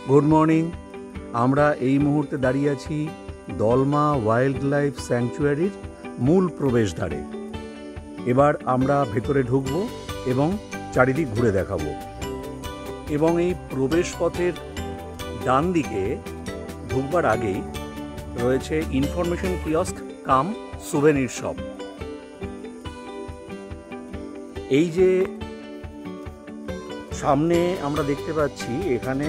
Good morning. আমরা এই মুহূর্তে দাঁড়িয়ে আছি দলমা ওয়াইল্ড লাইফ স্যাংচুয়ারির মূল প্রবেশদ্বারে। এবার আমরা ভেতরে ঢুকব এবং চারিদিক ঘুরে দেখাবো। এবং এই প্রবেশ পথের ডান দিকে ঢুকবার আগেই রয়েছে ইনফরমেশন কিয়স্ক কাম সুভেনির শপ। এই যে সামনে আমরা দেখতে পাচ্ছি, এখানে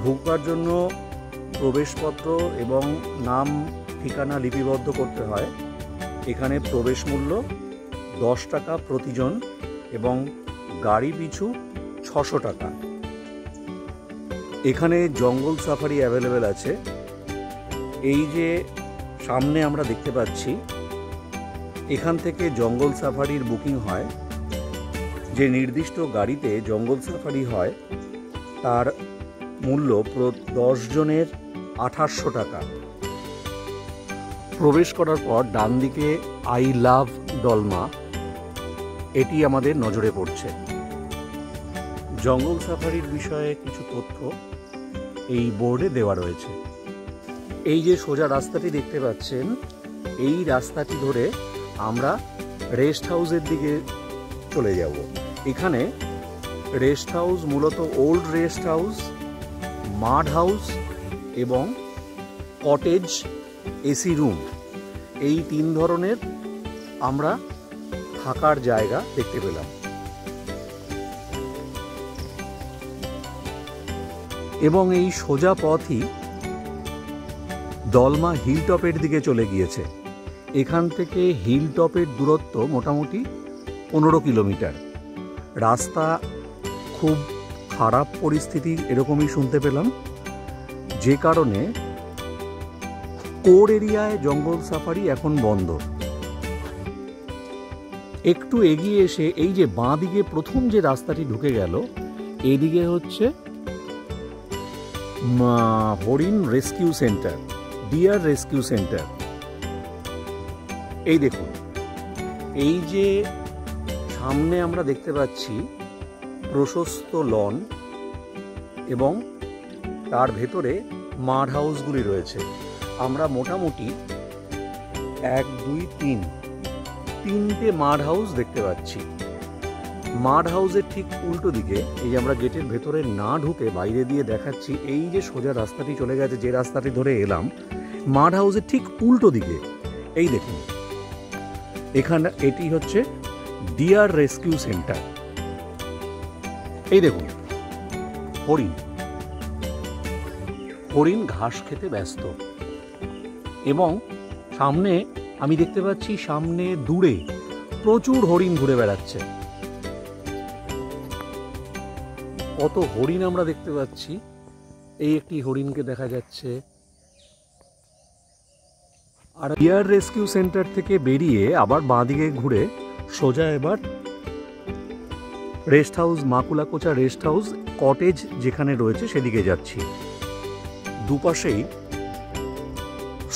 ঢুকবার জন্য প্রবেশপত্র এবং নাম ঠিকানা লিপিবদ্ধ করতে হয়। এখানে প্রবেশ মূল্য 10 টাকা প্রতিজন এবং গাড়ি পিছু 600 টাকা। এখানে জঙ্গল সাফারি অ্যাভেলেবেল আছে। এই যে সামনে আমরা দেখতে পাচ্ছি, এখান থেকে জঙ্গল সাফারির বুকিং হয়। যে নির্দিষ্ট গাড়িতে জঙ্গল সাফারি হয় তার মূল্য 10 জনের 2800 টাকা। প্রবেশ করার পর ডান দিকে আই লাভ দলমা, এটি আমাদের নজরে পড়ছে। জঙ্গল সাফারির বিষয়ে কিছু তথ্য এই বোর্ডে দেওয়া রয়েছে। এই যে সোজা রাস্তাটি দেখতে পাচ্ছেন, এই রাস্তাটি ধরে আমরা রেস্ট হাউসের দিকে চলে যাব। এখানে রেস্ট হাউস মূলত ওল্ড রেস্ট হাউস, মাড হাউস এবং কটেজ এসি রুম, এই 3 ধরনের আমরা থাকার জায়গা দেখতে পেলাম। এবং এই সোজা পথই দলমা হিলটপের দিকে চলে গিয়েছে। এখান থেকে হিলটপের দূরত্ব মোটামুটি 15 কিলোমিটার। রাস্তা খুব খারাপ পরিস্থিতি এরকমই শুনতে পেলাম, যে কারণে কোর এরিয়ায় জঙ্গল সাফারি এখন বন্ধ। একটু এগিয়ে এসে এই যে বাঁ দিকে প্রথম যে রাস্তাটি ঢুকে গেল, এদিকে হচ্ছে হরিণ rescue centre, deer rescue centre. এই দেখুন, এই যে সামনে আমরা দেখতে পাচ্ছি প্রশস্ত লন এবং তার ভেতরে মাড হাউসগুলি রয়েছে। আমরা মোটামুটি 1, 2, 3টে মাড হাউস দেখতে পাচ্ছি। মাড হাউসের ঠিক উল্টো দিকে, এই যে আমরা গেটের ভেতরে না ঢুকে বাইরে দিয়ে দেখাচ্ছি, এই যে সোজা রাস্তাটি চলে গেছে, যে রাস্তাটি ধরে এলাম, মাড হাউসের ঠিক উল্টো দিকে এই দেখুন, এখানে এটি হচ্ছে ডিয়ার রেস্কিউ সেন্টার। এই দেখুন হরিণ ঘাস খেতে ব্যস্ত। এবং সামনে আমি দেখতে পাচ্ছি, সামনে দূরে প্রচুর হরিণ ঘুরে বেড়াচ্ছে। কত হরিণ আমরা দেখতে পাচ্ছি। এই একটি হরিণকে দেখা যাচ্ছে। আর ডিয়ার রেস্কিউ সেন্টার থেকে বেরিয়ে আবার বাঁদিকে ঘুরে সোজা এবার rest house, Makulakocha rest house cottage যেখানে রয়েছে সেদিকে যাচ্ছি। দুপাশেই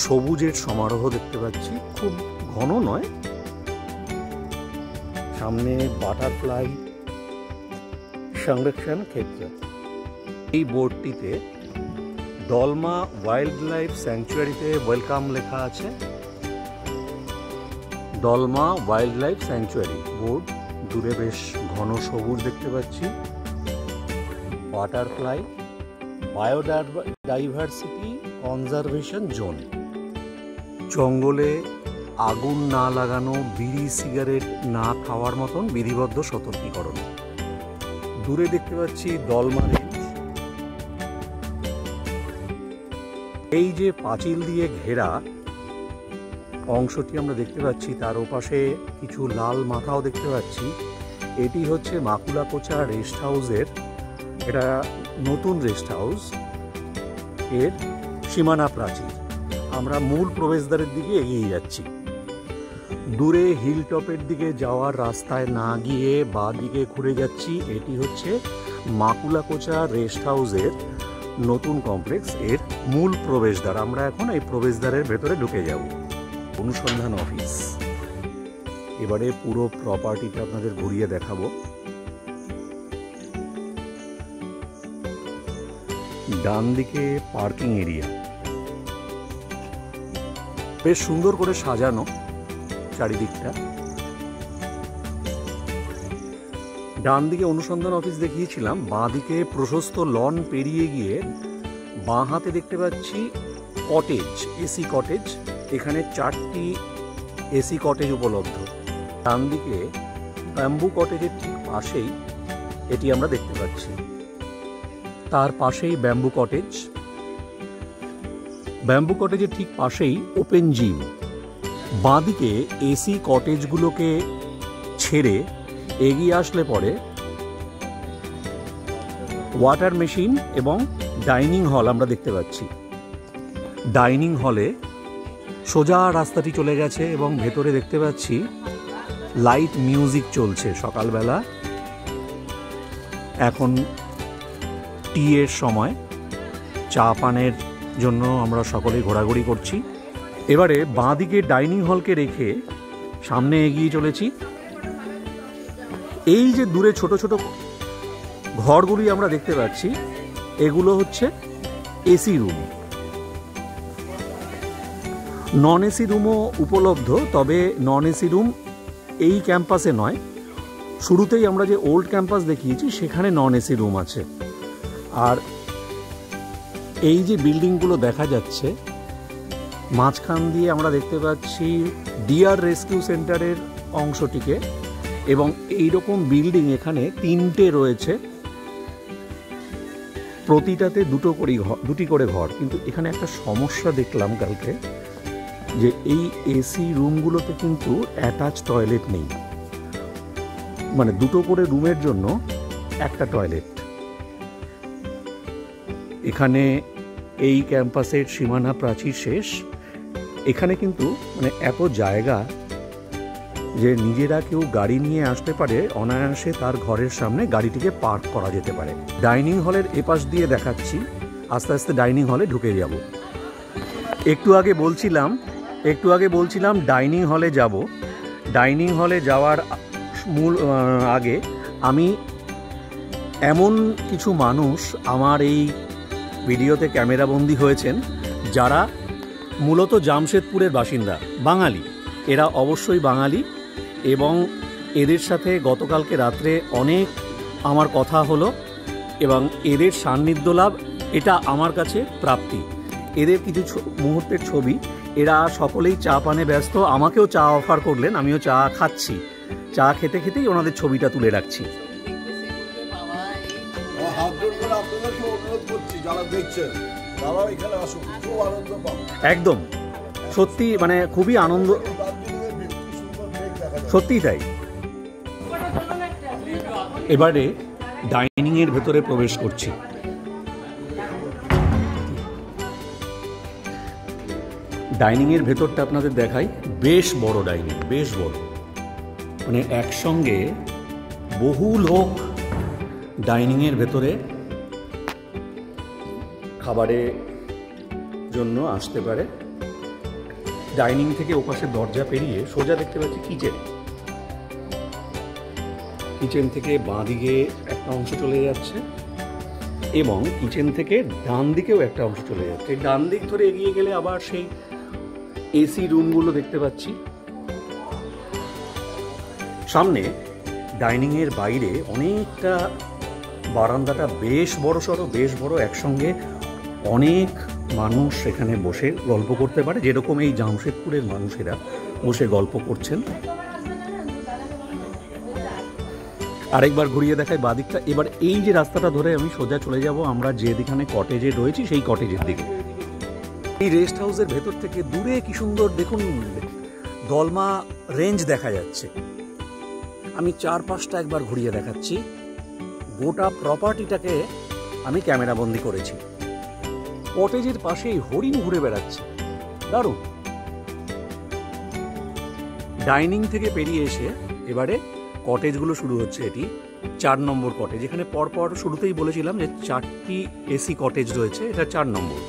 সবুজের সমারোহ দেখতে পাচ্ছি, খুব ঘন নয়। সামনে বাটারফ্লাই সংরক্ষণ ক্ষেত্র। এই বোর্ডটিতে দলমা ওয়াইল্ড লাইফ স্যাংচুয়ারিতে ওয়েলকাম লেখা আছে। Dalma wild life sanctuary board. দূরে বেশ ঘন সবুজ দেখতে পাচ্ছি। Butterfly biodiversity conservation zone. জঙ্গলে আগুন না লাগানো, বিড়ি সিগারেট না খাওয়ার মতন বিধিবদ্ধ সতর্কীকরণ। দূরে দেখতে পাচ্ছি দলমা রেঞ্জ। এই যে পাঁচিল দিয়ে ঘেরা অংশটি আমরা দেখতে পাচ্ছি, তার ওপাশে কিছু লাল মাথাও দেখতে পাচ্ছি। এটি হচ্ছে মাকুলাকোচা রেস্ট হাউসের, এটা নতুন রেস্ট হাউস, এর সীমানা প্রাচীর। আমরা মূল প্রবেশদ্বারের দিকে এগিয়ে যাচ্ছি। দূরে হিলটপের দিকে যাওয়ার রাস্তায় না গিয়ে বাঁ দিকে ঘুরে যাচ্ছি। এটি হচ্ছে মাকুলাকোচা রেস্ট হাউসের নতুন কমপ্লেক্স, এর মূল প্রবেশদ্বার। আমরা এখন এই প্রবেশদ্বারের ভেতরে ঢুকে যাব। অনুসন্ধান অফিস। এবারে পুরো প্রপার্টিটা আপনাদের ঘুরিয়ে দেখাবো। ডান দিকে পার্কিং এরিয়া, বেশ সুন্দর করে সাজানো চারিদিকটা। ডান দিকে অনুসন্ধান অফিস দেখিয়েছিলাম, বাঁ দিকে প্রশস্ত লন পেরিয়ে গিয়ে বাঁ হাতে দেখতে পাচ্ছি কটেজ, এসি কটেজ। এখানে 4টি এসি কটেজ উপলব্ধ। ডান দিকে ব্যাম্বু কটেজের ঠিক পাশেই এটি আমরা দেখতে পাচ্ছি, তার পাশেই ব্যাম্বু কটেজ। ব্যাম্বু কটেজের ঠিক পাশেই ওপেন জিম। বাঁ দিকে এসি কটেজগুলোকে ছেড়ে এগিয়ে আসলে পরে ওয়াটার মেশিন এবং ডাইনিং হল আমরা দেখতে পাচ্ছি। ডাইনিং হলে সোজা রাস্তাটি চলে গেছে এবং ভেতরে দেখতে পাচ্ছি লাইট মিউজিক চলছে। সকালবেলা, এখন টি এর সময়, চা পানের জন্য আমরা সকলে ঘোরাঘুরি করছি। এবারে বাঁ দিকে ডাইনিং হলকে রেখে সামনে এগিয়ে চলেছি। এই যে দূরে ছোট ছোট ঘরগুলি আমরা দেখতে পাচ্ছি, এগুলো হচ্ছে এসি রুম। নন এসি রুমও উপলব্ধ, তবে নন এসি রুম এই ক্যাম্পাসে নয়। শুরুতেই আমরা যে ওল্ড ক্যাম্পাস দেখিয়েছি সেখানে নন এসি রুম আছে। আর এই যে বিল্ডিংগুলো দেখা যাচ্ছে, মাঝখান দিয়ে আমরা দেখতে পাচ্ছি ডিয়ার রেস্কিউ সেন্টারের অংশটিকে, এবং এইরকম বিল্ডিং এখানে 3টে রয়েছে, প্রতিটাতে দুটি করে ঘর। কিন্তু এখানে একটা সমস্যা দেখলাম কালকে, যে এই এসি রুমগুলোতে কিন্তু অ্যাটাচ টয়লেট নেই, মানে 2টো করে রুমের জন্য একটা টয়লেট। এখানে এই ক্যাম্পাসের সীমানা প্রাচীর শেষ। এখানে কিন্তু মানে এত জায়গা যে নিজেরা কেউ গাড়ি নিয়ে আসতে পারে, অনায়াসে তার ঘরের সামনে গাড়িটিকে পার্ক করা যেতে পারে। ডাইনিং হলের এপাশ দিয়ে দেখাচ্ছি, আস্তে আস্তে ডাইনিং হলে ঢুকে যাব। একটু আগে বলছিলাম ডাইনিং হলে যাব। ডাইনিং হলে যাওয়ার আগে আমি এমন কিছু মানুষ আমার এই ভিডিওতে ক্যামেরাবন্দি হয়েছেন যারা মূলত জামশেদপুরের বাসিন্দা, বাঙালি। এরা অবশ্যই বাঙালি, এবং এদের সাথে গতকালকে রাত্রে অনেক আমার কথা হলো, এবং এদের সান্নিধ্য লাভ এটা আমার কাছে প্রাপ্তি। এদের কিছু মুহূর্তের ছবি, এরা সকলেই চা পানে ব্যস্ত। আমাকেও চা অফার করলেন, আমিও চা খাচ্ছি। চা খেতে খেতেই ওনাদের ছবিটা তুলে রাখছি। একদম সত্যি, মানে খুবই আনন্দ, সত্যিই তাই। এবারে ডাইনিং এর ভেতরে প্রবেশ করছি। ডাইনিং এর ভেতরটা আপনাদের দেখাই। বেশ বড় ডাইনিং, বেশ বড়, মানে একসঙ্গে বহু লোক ডাইনিং এর ভেতরে খাবারের জন্য আসতে পারে। ডাইনিং থেকে ওপাশে দরজা পেরিয়ে সোজা দেখতে পাচ্ছি কিচেন। কিচেন থেকে বাঁ দিকে একটা অংশ চলে যাচ্ছে, এবং কিচেন থেকে ডান দিকেও একটা অংশ চলে যাচ্ছে। ডান দিক ধরে এগিয়ে গেলে আবার সেই এসি রুমগুলো দেখতে পাচ্ছি। সামনে ডাইনিং এর বাইরে অনেকটা বারান্দাটা বেশ বড় সড়ো, বেশ বড়। একসঙ্গে অনেক মানুষ এখানে বসে গল্প করতে পারে, যেরকম এই জামশেদপুরের মানুষেরা বসে গল্প করছেন। আরেকবার ঘুরিয়ে দেখায় বাদিকটা। এবার এই যে রাস্তাটা ধরে আমি সোজা চলে যাব আমরা যেখানে কটেজে রয়েছি, সেই কটেজের দিকে। এই রেস্ট হাউসের ভেতর থেকে দূরে কি সুন্দর দেখুন দলমা রেঞ্জ দেখা যাচ্ছে। আমি 4-5টা একবার ঘুরিয়ে দেখাচ্ছি। গোটা প্রপার্টিটাকে আমি ক্যামেরাবন্দি করেছি। কটেজের পাশেই হরিণ ঘুরে বেড়াচ্ছে, দারুণ। ডাইনিং থেকে পেরিয়ে এসে এবারে কটেজগুলো শুরু হচ্ছে। এটি 4 নম্বর কটেজ। এখানে পরপর শুরুতেই বলেছিলাম যে 4টি এসি কটেজ রয়েছে, এটা 4 নম্বর।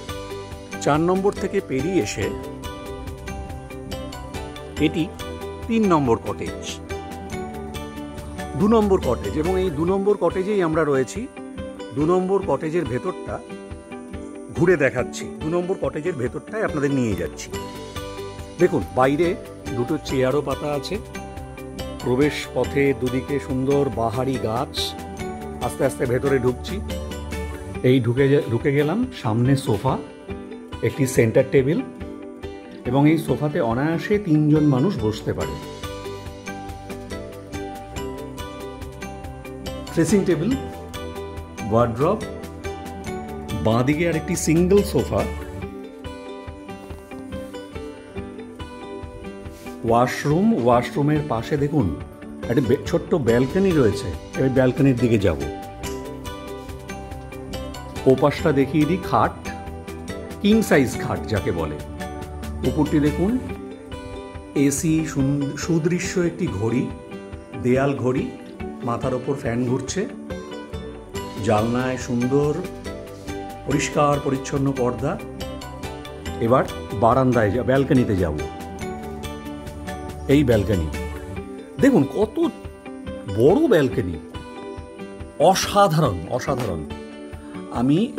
4 নম্বর থেকে পেরিয়ে এসে এটি 3 নম্বর কটেজ, 2 নম্বর কটেজ, এবং এই 2 নম্বর কটেজেই আমরা রয়েছি। 2 নম্বর কটেজের ভেতরটা ঘুরে দেখাচ্ছি, 2 নম্বর কটেজের ভেতরটায় আপনাদের নিয়ে যাচ্ছি। দেখুন, বাইরে দুটো চেয়ারও পাতা আছে, প্রবেশ পথে দুদিকে সুন্দর বাহারি গাছ। আস্তে আস্তে ভেতরে ঢুকছি, এই ঢুকে গেলাম। সামনে সোফা, একটি সেন্টার টেবিল, এবং এই সোফাতে অনায়াসে 3 জন মানুষ বসতে পারে। ড্রেসিং টেবিল, ওয়ার্ড্রব, বাঁদিকে আর একটি সিঙ্গেল সোফা, ওয়াশরুম, ওয়াশরুমের পাশে দেখুন একটা ছোট্ট ব্যালকনি রয়েছে। এই ব্যালকনির দিকে যাব। ওপাশটা দেখিয়ে দিই, খাট, কিং সাইজ খাট যাকে বলে। উপরটি দেখুন, এসি, সুদৃশ্য একটি ঘড়ি, দেয়াল ঘড়ি, মাথার ওপর ফ্যান ঘুরছে, জানলায় সুন্দর পরিষ্কার পরিচ্ছন্ন পর্দা। এবার বারান্দায় ব্যালকনিতে যাব। এই ব্যালকনি দেখুন, কত বড় ব্যালকনি, অসাধারণ অসাধারণ।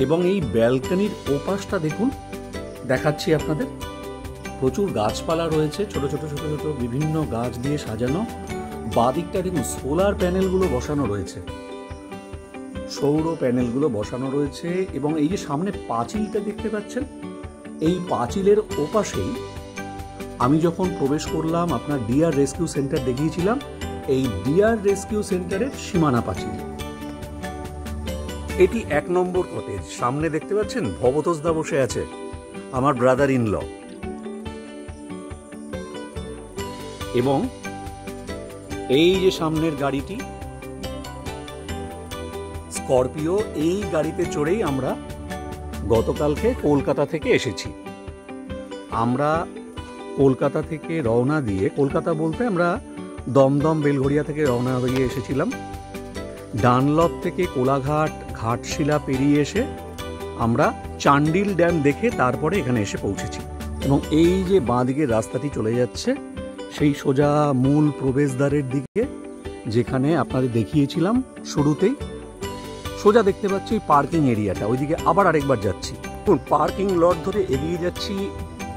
এবং এই ব্যালকনির ওপাশটা দেখুন, দেখাচ্ছি আপনাদের। প্রচুর গাছপালা রয়েছে, ছোট ছোট ছোট ছোট বিভিন্ন গাছ দিয়ে সাজানো। বাদিকটা দেখুন, সোলার প্যানেলগুলো বসানো রয়েছে, সৌর প্যানেলগুলো বসানো রয়েছে। এবং এই যে সামনে পাঁচিলটা দেখতে পাচ্ছেন, এই পাঁচিলের ওপাশেই আমি যখন প্রবেশ করলাম, আপনার ডিয়ার রেস্কিউ সেন্টার দেখিয়েছিলাম, এই ডিয়ার রেস্কিউ সেন্টারের সীমানা পাঁচিল। এটি 1 নম্বর কটেজ। সামনে দেখতে পাচ্ছেন ভবতোষদা বসে আছে, আমার ব্রাদার ইন ল। এবং এই যে সামনের গাড়িটি স্করপিও, এই গাড়িতে চড়েই আমরা গতকালকে কলকাতা থেকে এসেছি। আমরা কলকাতা থেকে রওনা দিয়ে, কলকাতা বলতে আমরা দমদম বেলঘড়িয়া থেকে রওনা দিয়ে এসেছিলাম। ডানলপ থেকে কোলাঘাট, ঘাটশিলা পেরিয়ে এসে আমরা চান্ডিল ড্যাম দেখে তারপরে এখানে এসে পৌঁছেছি। এবং এই যে বাঁদিকের রাস্তাটি চলে যাচ্ছে সেই সোজা মূল প্রবেশদ্বারের দিকে, যেখানে আপনাদের দেখিয়েছিলাম শুরুতেই। সোজা দেখতে পাচ্ছি পার্কিং এরিয়াটা, ওইদিকে আবার আরেকবার যাচ্ছি। পার্কিং লট ধরে এগিয়ে যাচ্ছি,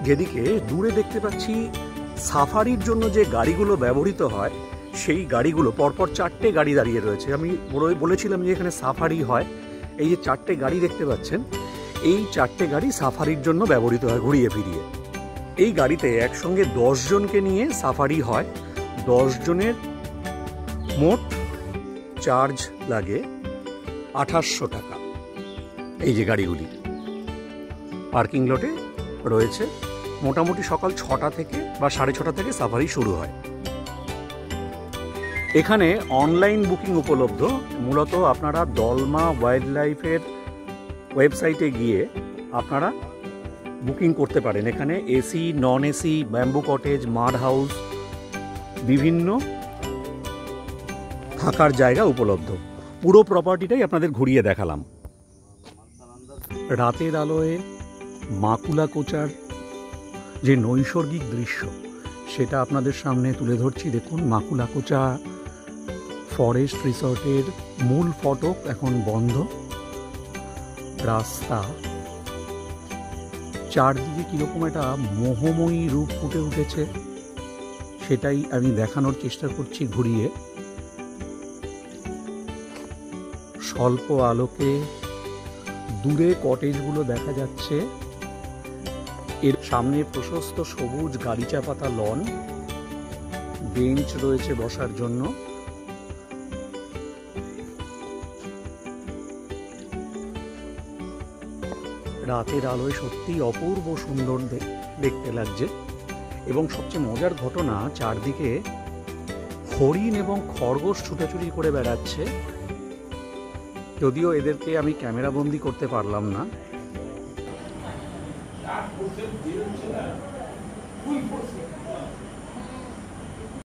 যেদিকে দূরে দেখতে পাচ্ছি সাফারির জন্য যে গাড়িগুলো ব্যবহৃত হয়, সেই গাড়িগুলো পরপর 4টে গাড়ি দাঁড়িয়ে রয়েছে। আমি বলেছিলাম যে এখানে সাফারি হয়। এই যে 4টে গাড়ি দেখতে পাচ্ছেন, এই 4টে গাড়ি সাফারির জন্য ব্যবহৃত হয় ঘুরিয়ে ফিরিয়ে। এই গাড়িতে একসঙ্গে 10 জনকে নিয়ে সাফারি হয়। 10 জনের মোট চার্জ লাগে 2800 টাকা। এই যে গাড়িগুলি পার্কিং লটে রয়েছে, মোটামুটি সকাল 6টা থেকে বা 6:30 থেকে সাফারি শুরু হয়। এখানে অনলাইন বুকিং উপলব্ধ। মূলত আপনারা দলমা ওয়াইল্ড লাইফের ওয়েবসাইটে গিয়ে আপনারা বুকিং করতে পারেন। এখানে AC, non AC, bamboo cottage, মাড house, বিভিন্ন থাকার জায়গা উপলব্ধ। পুরো প্রপার্টিটাই আপনাদের ঘুরিয়ে দেখালাম। রাতের আলোয় মাকুলাকোচার যে নৈসর্গিক দৃশ্য, সেটা আপনাদের সামনে তুলে ধরছি। দেখুন, মাকুলাকোচা ফরেস্ট রিসর্টের মূল ফটক এখন বন্ধ। রাস্তা চারদিকে কীরকম একটা মোহময়ী রূপ ফুটে উঠেছে, সেটাই আমি দেখানোর চেষ্টা করছি ঘুরিয়ে। স্বল্প আলোকে দূরে কটেজগুলো দেখা যাচ্ছে। এর সামনে প্রশস্ত সবুজ গালিচা পাতা লন, বেঞ্চ রয়েছে বসার জন্য। রাতের আলোয় সত্যি অপূর্ব সুন্দর দেখতে লাগছে। এবং সবচেয়ে মজার ঘটনা, চারদিকে হরিণ এবং খরগোশ ছুটাছুটি করে বেড়াচ্ছে। যদিও এদেরকে আমি ক্যামেরাবন্দি করতে পারলাম না।